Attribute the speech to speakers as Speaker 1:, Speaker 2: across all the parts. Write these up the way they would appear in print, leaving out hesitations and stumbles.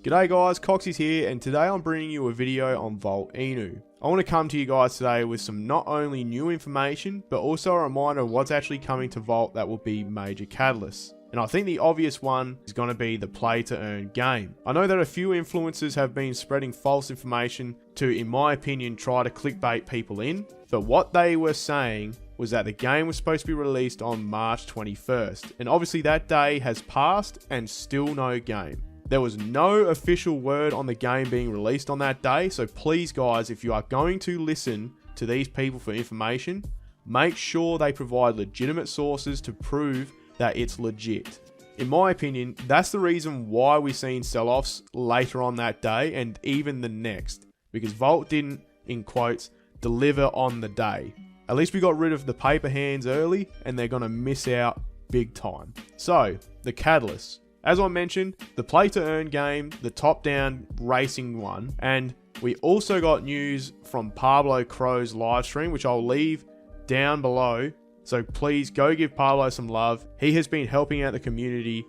Speaker 1: G'day guys, Coxie's here, and today I'm bringing you a video on Vault Inu. I want to come to you guys today with some not only new information, but also a reminder of what's actually coming to Vault that will be major catalysts. And I think the obvious one is going to be the play to earn game. I know that a few influencers have been spreading false information to, in my opinion, try to clickbait people in, but what they were saying was that the game was supposed to be released on March 21st, and obviously that day has passed and still no game. There was no official word on the game being released on that day, so please guys, if you are going to listen to these people for information, make sure they provide legitimate sources to prove that it's legit. In my opinion, that's the reason why we've seen sell-offs later on that day and even the next, because Vault didn't, in quotes, deliver on the day. At least we got rid of the paper hands early, and they're going to miss out big time. So, the catalysts. As I mentioned, the play to earn game, the top-down racing one, and we also got news from Pablo Crow's live stream, which I'll leave down below. So please go give Pablo some love. He has been helping out the community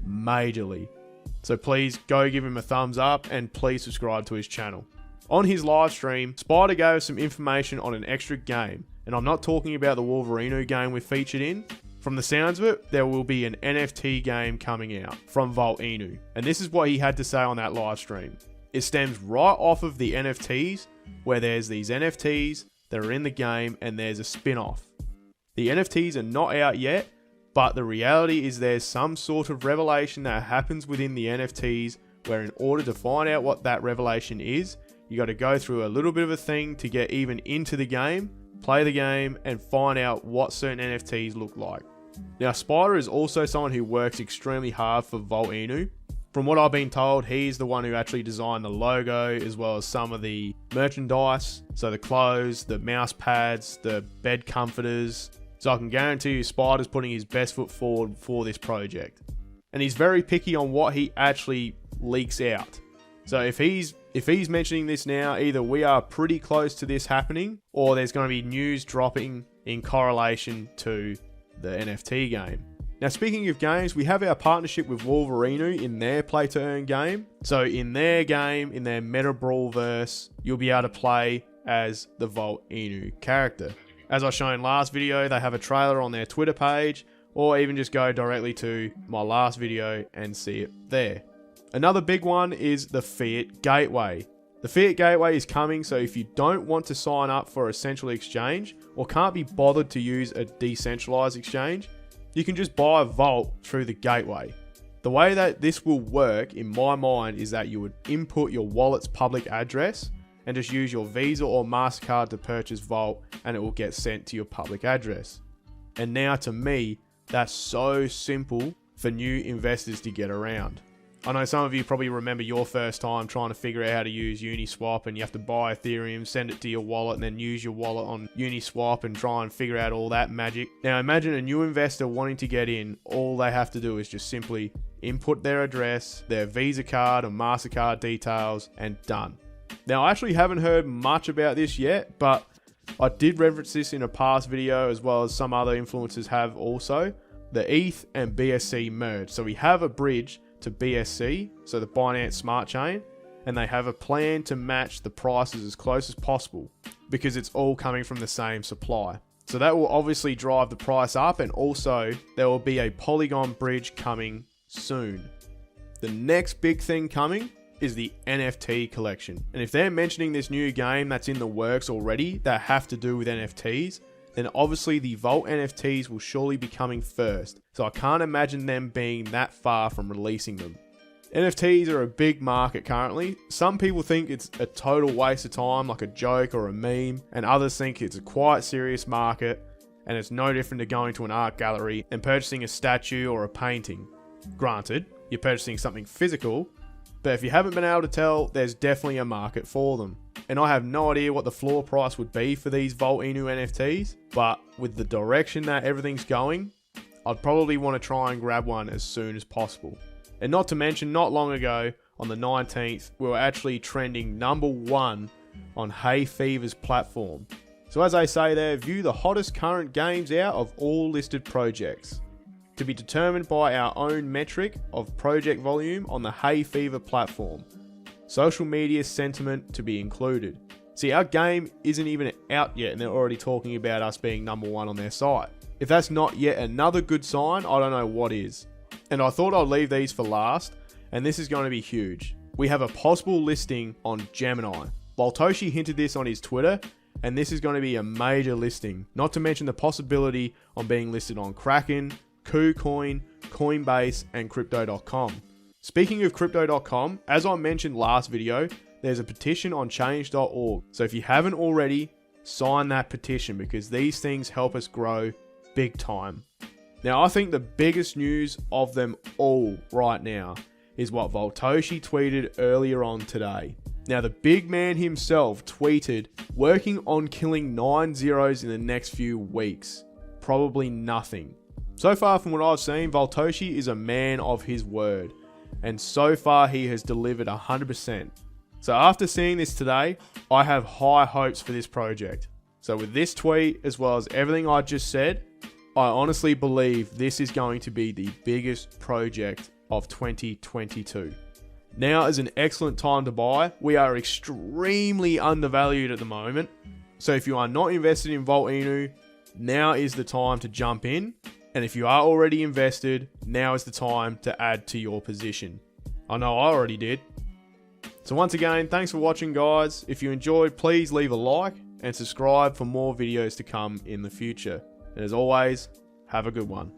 Speaker 1: majorly. So please go give him a thumbs up and please subscribe to his channel. On his live stream, Spider gave us some information on an extra game, and I'm not talking about the Wolverino game we featured in. From the sounds of it, there will be an NFT game coming out from Vault Inu, and this is what he had to say on that live stream. It stems right off of the NFTs, where there's these NFTs that are in the game and there's a spin-off. The NFTs are not out yet, but the reality is there's some sort of revelation that happens within the NFTs where in order to find out what that revelation is, you got to go through a little bit of a thing to get even into the game, play the game, and find out what certain NFTs look like. Now, Spider is also someone who works extremely hard for Vault Inu. From what I've been told, he's the one who actually designed the logo as well as some of the merchandise. So the clothes, the mouse pads, the bed comforters. So I can guarantee you Spider's putting his best foot forward for this project. And he's very picky on what he actually leaks out. So if he's mentioning this now, either we are pretty close to this happening, or there's going to be news dropping in correlation to the NFT game. Now, speaking of games, we have our partnership with Wolverino in their play to earn game. So in their game, in their Meta Brawl verse, you'll be able to play as the Vault Inu character. As I shown last video, they have a trailer on their Twitter page, or even just go directly to my last video and see it there. Another big one is the Fiat Gateway. The Fiat Gateway is coming, so if you don't want to sign up for a central exchange or can't be bothered to use a decentralized exchange, you can just buy a Vault through the Gateway. The way that this will work, in my mind, is that you would input your wallet's public address and just use your Visa or MasterCard to purchase Vault, and it will get sent to your public address. And now, to me, that's so simple for new investors to get around. I know some of you probably remember your first time trying to figure out how to use Uniswap, and you have to buy Ethereum, send it to your wallet, and then use your wallet on Uniswap and try and figure out all that magic. Now imagine a new investor wanting to get in. All they have to do is just simply input their address, their Visa card or MasterCard details, and done. Now I actually haven't heard much about this yet, but I did reference this in a past video as well as some other influencers have also. The ETH and BSC merge. So we have a bridge to BSC, so the Binance Smart Chain, and they have a plan to match the prices as close as possible because it's all coming from the same supply. So that will obviously drive the price up, and also there will be a Polygon bridge coming soon. The next big thing coming is the NFT collection. And if they're mentioning this new game that's in the works already that have to do with NFTs, then obviously the Vault NFTs will surely be coming first. So I can't imagine them being that far from releasing them. NFTs are a big market currently. Some people think it's a total waste of time, like a joke or a meme, and others think it's a quite serious market, and it's no different to going to an art gallery and purchasing a statue or a painting. Granted, you're purchasing something physical, but if you haven't been able to tell, there's definitely a market for them. And I have no idea what the floor price would be for these Vault Inu NFTs, but with the direction that everything's going, I'd probably want to try and grab one as soon as possible. And not to mention, not long ago, on the 19th, we were actually trending #1 on Hay Fever's platform. So as I say there, view the hottest current games out of all listed projects. to be determined by our own metric of project volume on the Hay Fever platform. Social media sentiment to be included. See, our game isn't even out yet and they're already talking about us being #1 on their site. If that's not yet another good sign, I don't know what is. And I thought I'd leave these for last, and this is going to be huge. We have a possible listing on Gemini. Voltoshi hinted this on his Twitter, and this is going to be a major listing, not to mention the possibility on being listed on Kraken, KuCoin, Coinbase, and Crypto.com. Speaking of Crypto.com, as I mentioned last video, there's a petition on change.org. So if you haven't already, sign that petition because these things help us grow big time. Now, I think the biggest news of them all right now is what Voltoshi tweeted earlier on today. Now, the big man himself tweeted, working on killing 9 zeros in the next few weeks. Probably nothing. So far from what I've seen, Voltoshi is a man of his word. And so far he has delivered 100%. So after seeing this today, I have high hopes for this project. So with this tweet, as well as everything I just said, I honestly believe this is going to be the biggest project of 2022. Now is an excellent time to buy. We are extremely undervalued at the moment. So if you are not invested in Vault Inu, now is the time to jump in. And if you are already invested, now is the time to add to your position. I know I already did. So once again, thanks for watching, guys. If you enjoyed, please leave a like and subscribe for more videos to come in the future. And as always, have a good one.